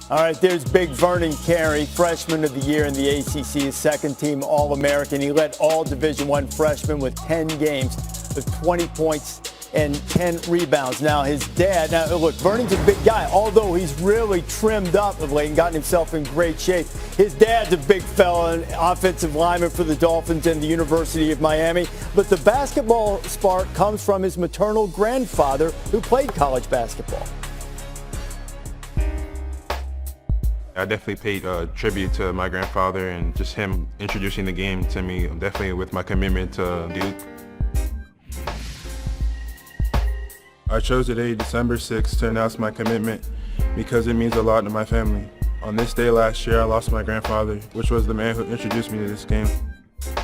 All right, there's big Vernon Carey, freshman of the year in the ACC, his second-team All-American. He led all Division I freshmen with 10 games with 20 points and 10 rebounds. Now, his dad, look, Vernon's a big guy, although he's really trimmed up of late and gotten himself in great shape. His dad's a big fella, an offensive lineman for the Dolphins and the University of Miami. But the basketball spark comes from his maternal grandfather who played college basketball. I definitely paid tribute to my grandfather and just him introducing the game to me, definitely with my commitment to Duke. I chose today, December 6th, to announce my commitment because it means a lot to my family. On this day last year, I lost my grandfather, which was the man who introduced me to this game.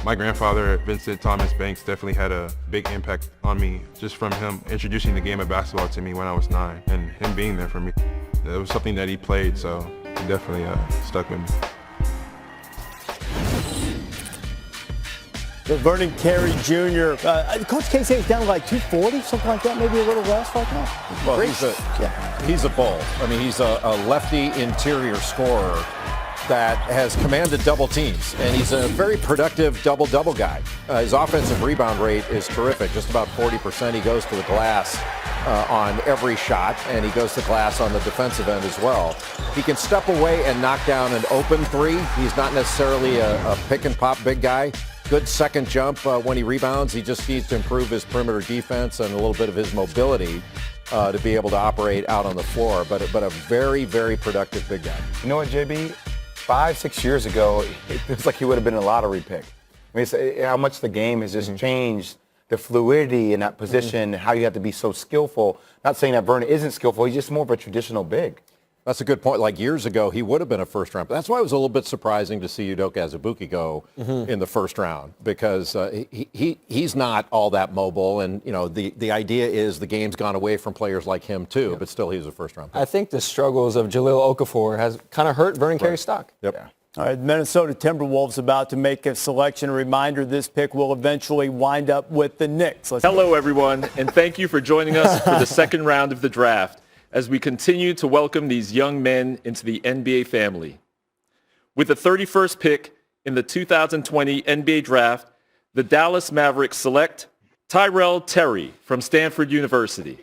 My grandfather, Vincent Thomas Banks, definitely had a big impact on me just from him introducing the game of basketball to me when I was 9 and him being there for me. It was something that he played, so it definitely stuck with me. The Vernon Carey Jr. Coach K says he's down to like 240, something like that, maybe a little less right now. Well, he's a bull. I mean, he's a lefty interior scorer that has commanded double teams, and he's a very productive double-double guy. His offensive rebound rate is terrific, just about 40%. He goes to the glass on every shot, and he goes to glass on the defensive end as well. He can step away and knock down an open three. He's not necessarily a pick-and-pop big guy. Good second jump when he rebounds. He just needs to improve his perimeter defense and a little bit of his mobility to be able to operate out on the floor. But a very, very productive big guy. You know what, JB? 5-6 years ago, it feels like he would have been a lottery pick. I mean, it's how much the game has just changed, the fluidity in that position, how you have to be so skillful. Not saying that Vernon isn't skillful, he's just more of a traditional big. That's a good point. Like years ago, he would have been a first round. That's why it was a little bit surprising to see Udoka Azubuike go in the first round because he's not all that mobile. And, you know, the idea is the game's gone away from players like him, too, but still he's a first round pick. I think the struggles of Jahlil Okafor has kind of hurt Vernon Carey's stock. Yep. Yeah. All right, Minnesota Timberwolves about to make a selection. A reminder, this pick will eventually wind up with the Knicks. Hello, everyone, and thank you for joining us for the second round of the draft as we continue to welcome these young men into the NBA family. With the 31st pick in the 2020 NBA Draft, the Dallas Mavericks select Tyrell Terry from Stanford University.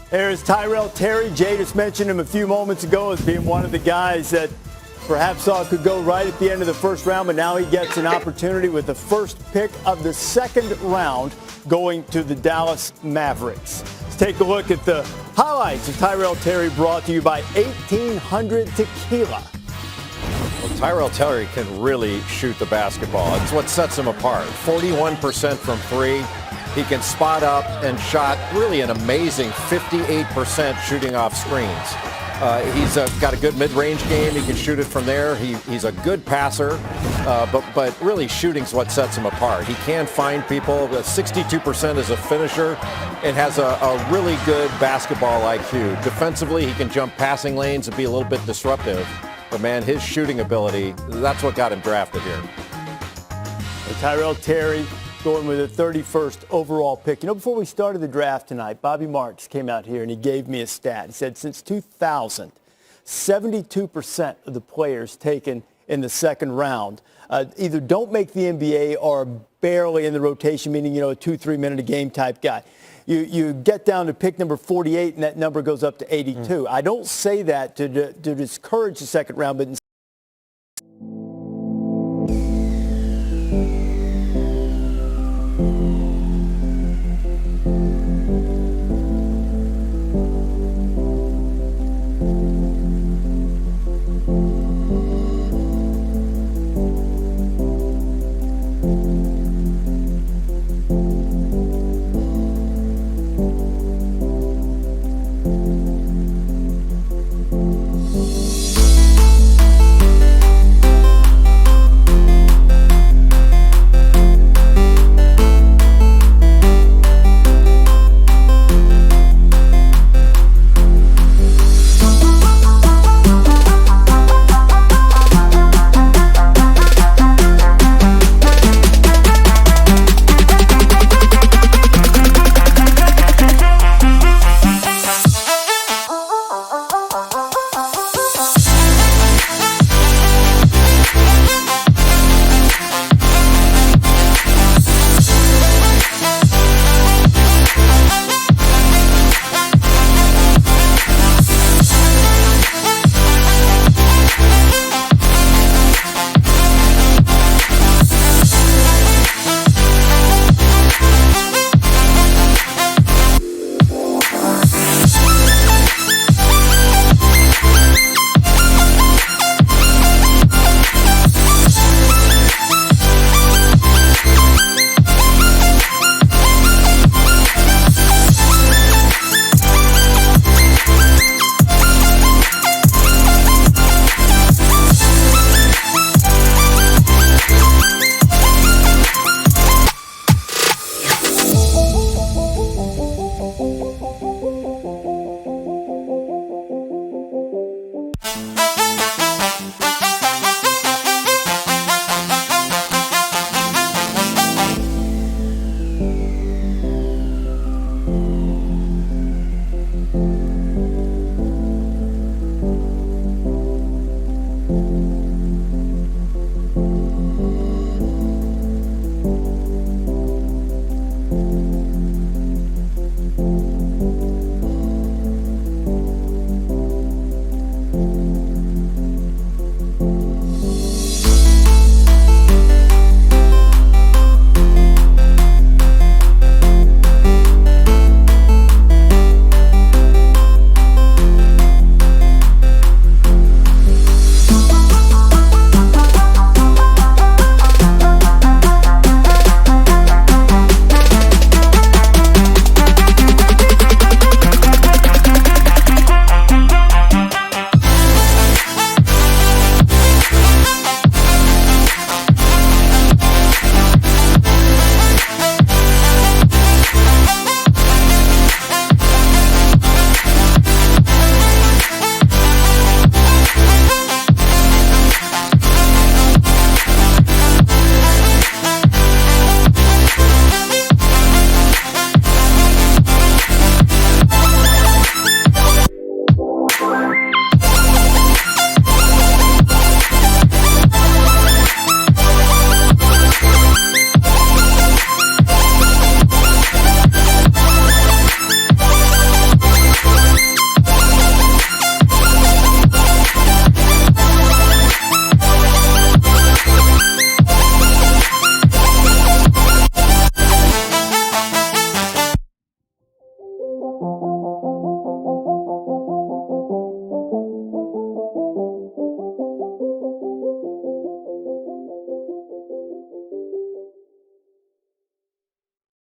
Here's Tyrell Terry. Jay just mentioned him a few moments ago as being one of the guys that perhaps thought could go right at the end of the first round, but now he gets an opportunity with the first pick of the second round going to the Dallas Mavericks. Let's take a look at the highlights of Tyrell Terry brought to you by 1800 Tequila. Well, Tyrell Terry can really shoot the basketball. It's what sets him apart. 41% from three. He can spot up and shot really an amazing 58% shooting off screens. He's got a good mid-range game. He can shoot it from there. He's a good passer, but really shooting's what sets him apart. He can find people. 62% is a finisher and has a really good basketball IQ. Defensively, he can jump passing lanes and be a little bit disruptive. But, man, his shooting ability, that's what got him drafted here. Tyrell Terry going with the 31st overall pick. You know, before we started the draft tonight, Bobby Marks came out here and he gave me a stat. He said since 2000, 72% of the players taken in the second round either don't make the NBA or are barely in the rotation, meaning, you know, a 2-3 minute a game type guy. You get down to pick number 48 and that number goes up to 82. I don't say that to discourage the second round, but